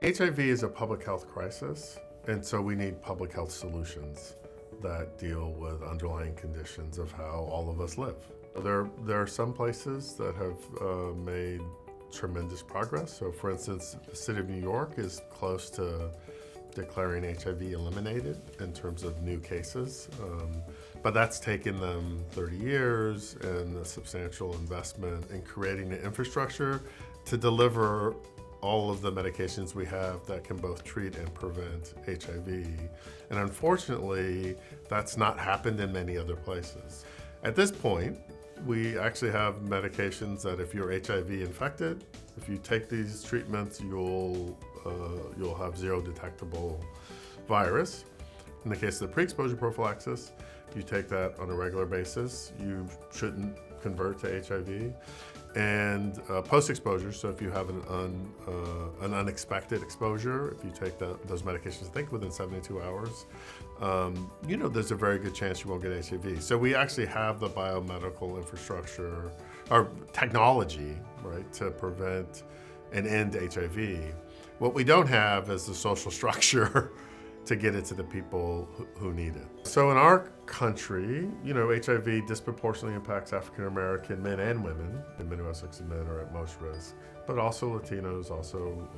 HIV is a public health crisis, and so we need public health solutions that deal with underlying conditions of how all of us live. There are some places that have made tremendous progress. So for instance, the city of New York is close to declaring HIV eliminated in terms of new cases. But that's taken them 30 years and a substantial investment in creating the infrastructure to deliver all of the medications we have that can both treat and prevent HIV. And unfortunately, that's not happened in many other places. At this point, we actually have medications that if you're HIV infected, if you take these treatments, you'll have zero detectable virus. In the case of the pre-exposure prophylaxis, you take that on a regular basis, you shouldn't convert to HIV. And post-exposure, so if you have an unexpected exposure, if you take those medications, I think within 72 hours, there's a very good chance you won't get HIV. So we actually have the biomedical infrastructure, or technology, right, to prevent and end HIV. What we don't have is the social structure to get it to the people who need it. So in our country, HIV disproportionately impacts African American men and women, and heterosexual men are at most risk, but also Latinos, also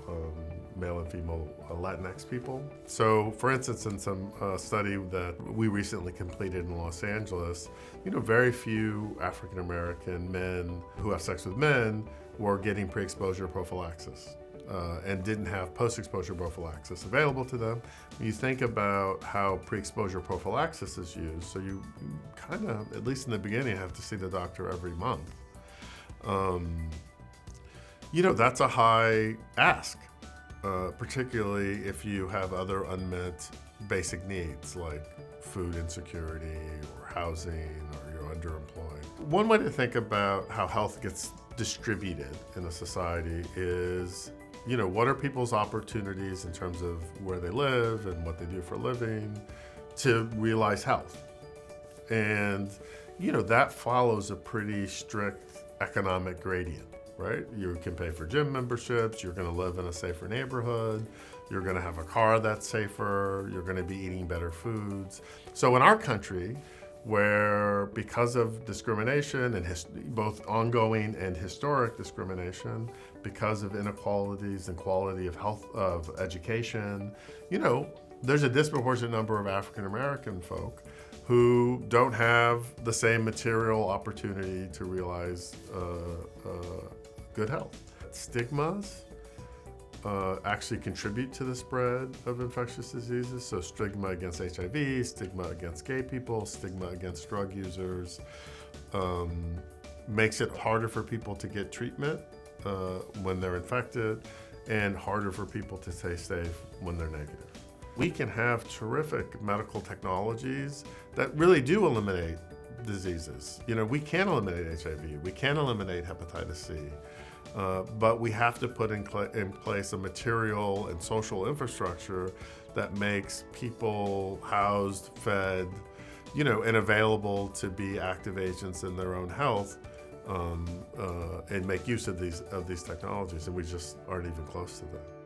male and female Latinx people. So for instance, in some study that we recently completed in Los Angeles, very few African American men who have sex with men were getting pre-exposure prophylaxis. And didn't have post-exposure prophylaxis available to them. When you think about how pre-exposure prophylaxis is used, so you kind of, at least in the beginning, have to see the doctor every month. That's a high ask, particularly if you have other unmet basic needs like food insecurity or housing or you're underemployed. One way to think about how health gets distributed in a society is what are people's opportunities in terms of where they live and what they do for a living to realize health? And, that follows a pretty strict economic gradient, right? You can pay for gym memberships, you're gonna live in a safer neighborhood, you're gonna have a car that's safer, you're gonna be eating better foods. So in our country, where because of discrimination and both ongoing and historic discrimination, because of inequalities and quality of health, of education, there's a disproportionate number of African American folk who don't have the same material opportunity to realize good health. Stigmas actually contribute to the spread of infectious diseases. So stigma against HIV, stigma against gay people, stigma against drug users, makes it harder for people to get treatment when they're infected and harder for people to stay safe when they're negative. We can have terrific medical technologies that really do eliminate diseases. We can eliminate HIV, we can eliminate hepatitis C, but we have to put in place a material and social infrastructure that makes people housed, fed, and available to be active agents in their own health and make use of these technologies, and we just aren't even close to that.